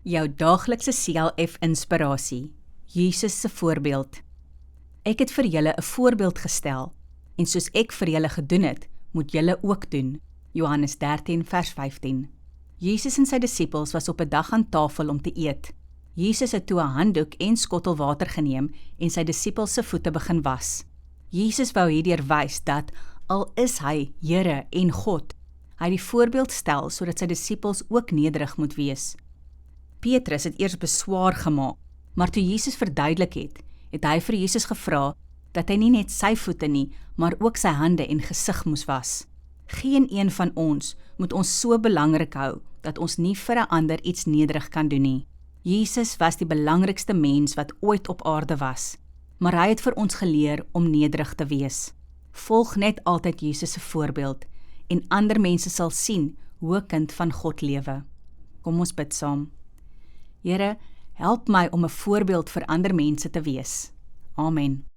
Jou daaglikse CLF inspirasie, Jesus se voorbeeld. Ek het vir julle 'n voorbeeld gestel, en soos ek vir julle gedoen het, moet julle ook doen. Johannes 13 vers 15. Jesus en sy disippels was op 'n dag aan tafel om te eet. Jesus het toe 'n handdoek en skottel water geneem en sy disippels se voete begin was. Jesus wou hierdeur wys dat, al is hy Here en God, hy die voorbeeld stel sodat sy disippels ook nederig moet wees. Petrus het eers beswaar gemaak, maar toe Jesus verduidelik het hy vir Jesus gevra dat hy nie net sy voete nie, maar ook sy hande en gesig moes was. Geen een van ons moet ons so belangrik hou dat ons nie vir 'n ander iets nederig kan doen nie. Jesus was die belangrikste mens wat ooit op aarde was, maar hy het vir ons geleer om nederig te wees. Volg net altyd Jesus se voorbeeld en ander mense sal sien hoe 'n kind van God lewe. Kom ons bid saam. Here, help my om 'n voorbeeld vir ander mense te wees. Amen.